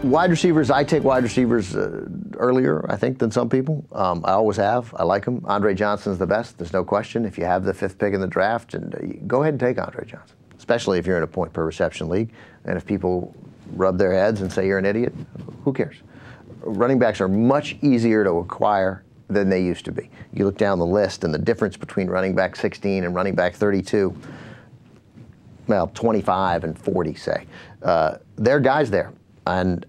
Wide receivers, I take wide receivers earlier, I think, than some people. I always have. I like them. Andre Johnson's the best. There's no question. If you have the 5th pick in the draft, and go ahead and take Andre Johnson, especially if you're in a point per reception league. And if people rub their heads and say you're an idiot, who cares? Running backs are much easier to acquire than they used to be. You look down the list, and the difference between running back 16 and running back 32, well, 25 and 40, say. There are guys there. And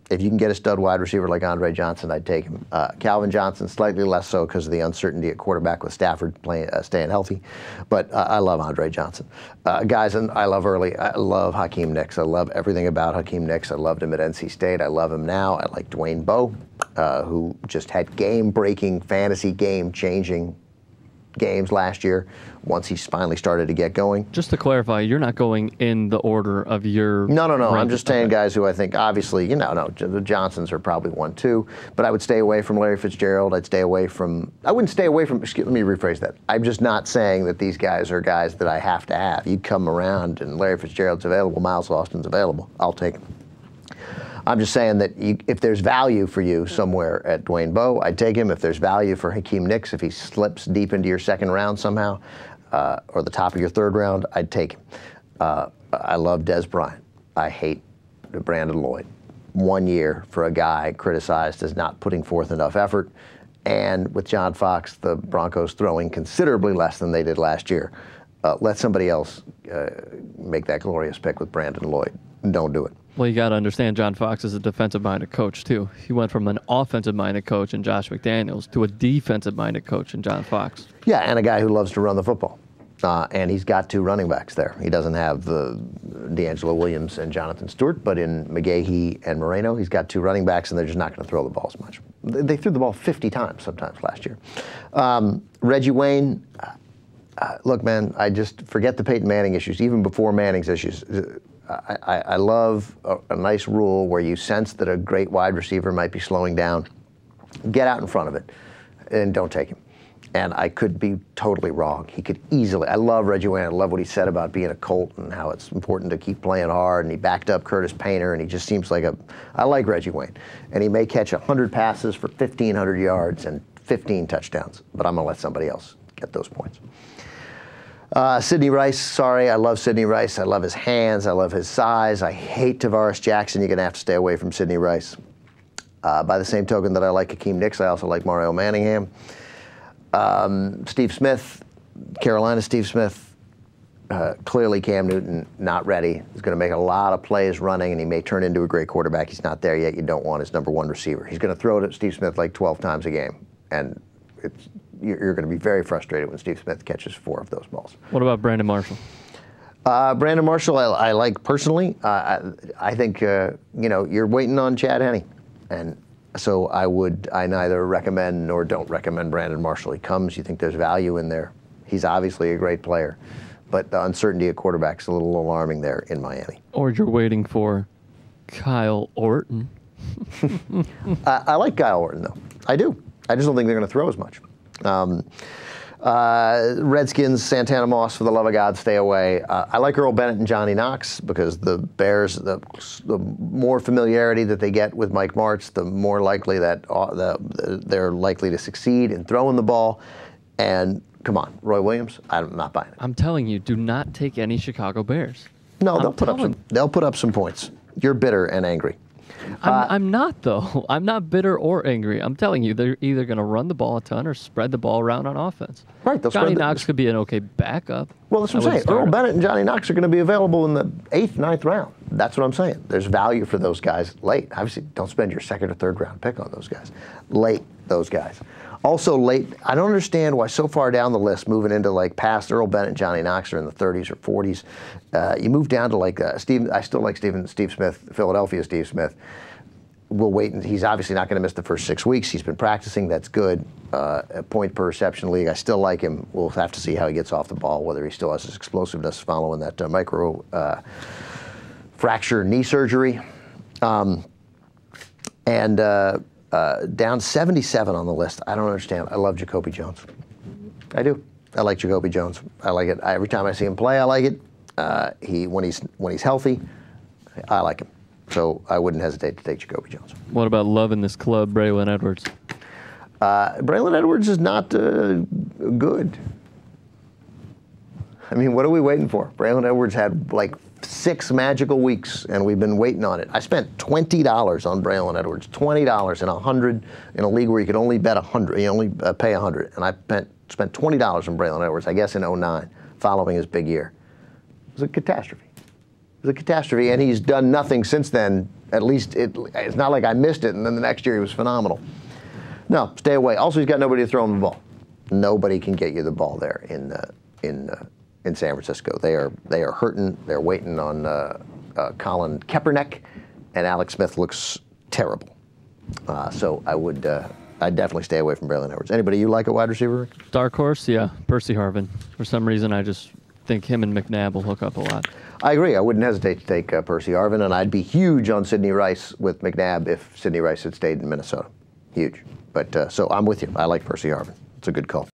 if you can get a stud wide receiver like Andre Johnson, I'd take him. Calvin Johnson, slightly less so because of the uncertainty at quarterback with Stafford staying healthy. But I love Andre Johnson. Guys, and I love early. I love Hakeem Nicks. I love everything about Hakeem Nicks. I loved him at NC State. I love him now. I like Dwayne Bowe, who just had game-breaking, fantasy game-changing games last year once he finally started to get going. Just to clarify, you're not going in the order of your... No. I'm just saying guys who I think, obviously, the Johnsons are probably 1, 2, but I would stay away from Larry Fitzgerald. I wouldn't stay away from, let me rephrase that. I'm just not saying that these guys are guys that I have to have. You come around and Larry Fitzgerald's available, Miles Austin's available, I'll take him. I'm just saying that if there's value for you somewhere at Dwayne Bowe, I'd take him. If there's value for Hakeem Nicks, if he slips deep into your 2nd round somehow, or the top of your 3rd round, I'd take him. I love Des Bryant. I hate Brandon Lloyd. 1 year for a guy criticized as not putting forth enough effort. And with John Fox, the Broncos throwing considerably less than they did last year. Let somebody else make that glorious pick with Brandon Lloyd. Don't do it. Well, you got to understand John Fox is a defensive-minded coach, too. He went from an offensive-minded coach in Josh McDaniels to a defensive-minded coach in John Fox. Yeah, and a guy who loves to run the football. And he's got 2 running backs there. He doesn't have the D'Angelo Williams and Jonathan Stewart, but in McGahee and Moreno, he's got 2 running backs, and they're just not going to throw the ball as much. They threw the ball 50 times sometimes last year. Reggie Wayne, look, man, I just forget the Peyton Manning issues, even before Manning's issues. I love a nice rule where you sense that a great wide receiver might be slowing down. Get out in front of it and don't take him. And I could be totally wrong. He could easily. I love Reggie Wayne. I love what he said about being a Colt and how it's important to keep playing hard. And he backed up Curtis Painter, and he just seems like I like Reggie Wayne. And he may catch 100 passes for 1,500 yards and 15 touchdowns. But I'm going to let somebody else get those points. Sidney Rice, sorry, I love Sidney Rice. I love his hands. I love his size. I hate Tavares Jackson. You're going to have to stay away from Sidney Rice. By the same token that I like Hakeem Nicks, I also like Mario Manningham. Steve Smith, Carolina Steve Smith, clearly Cam Newton, not ready. He's going to make a lot of plays running, and he may turn into a great quarterback. He's not there yet. You don't want his #1 receiver. He's going to throw it at Steve Smith like 12 times a game, and you're going to be very frustrated when Steve Smith catches 4 of those balls. What about Brandon Marshall? Brandon Marshall, I like personally. I think you're waiting on Chad Henne, and so I neither recommend nor don't recommend Brandon Marshall. He comes, you think there's value in there. He's obviously a great player, but the uncertainty at quarterback's a little alarming there in Miami. Or you're waiting for Kyle Orton. I like Kyle Orton though. I do. I just don't think they're going to throw as much. Redskins, Santana Moss, for the love of God, stay away. I like Earl Bennett and Johnny Knox because the Bears, the more familiarity that they get with Mike Martz, the more likely that they're likely to succeed in throwing the ball. And come on, Roy Williams, I'm not buying it. I'm telling you, do not take any Chicago Bears. No, they'll put up some points. You're bitter and angry. I'm not, though. I'm not bitter or angry. I'm telling you, they're either going to run the ball a ton or spread the ball around on offense. Right. Johnny Knox could be an okay backup. Well, that's what I'm saying. Earl Bennett and Johnny Knox are going to be available in the 8th, 9th round. That's what I'm saying. There's value for those guys late. Obviously, don't spend your 2nd or 3rd round pick on those guys. Late, those guys. Also late, I don't understand why so far down the list, moving into like past Earl Bennett and Johnny Knox are in the 30s or 40s. You move down to like Steve. I still like Steve Smith, Philadelphia Steve Smith. We'll wait, and he's obviously not going to miss the first 6 weeks. He's been practicing. That's good. A point per reception league. I still like him. We'll have to see how he gets off the ball, whether he still has his explosiveness following that micro fracture knee surgery. Down 77 on the list. I don't understand. I love Jacoby Jones. I do. I like Jacoby Jones. I like it. Every time I see him play, I like it. When he's healthy, I like him. So I wouldn't hesitate to take Jacoby Jones. What about loving this club, Braylon Edwards? Braylon Edwards is not good. I mean, what are we waiting for? Braylon Edwards had like 6 magical weeks, and we've been waiting on it. I spent $20 on Braylon Edwards, $20 in 100 in a league where you could only bet 100, you only pay 100, and I spent $20 on Braylon Edwards, I guess in 09, following his big year. It was a catastrophe. It was a catastrophe, and he's done nothing since then. At least it's not like I missed it, and then the next year he was phenomenal. No, stay away. Also, he's got nobody to throw him the ball. Nobody can get you the ball there in San Francisco. They are hurting. They're waiting on Colin Kaepernick, and Alex Smith looks terrible. So I'd definitely stay away from Braylon Edwards. Anybody you like at wide receiver, Rick? Dark horse, yeah, Percy Harvin. For some reason, I just think him and McNabb will hook up a lot. I agree. I wouldn't hesitate to take Percy Harvin, and I'd be huge on Sidney Rice with McNabb if Sidney Rice had stayed in Minnesota. Huge. But so I'm with you. I like Percy Harvin. It's a good call.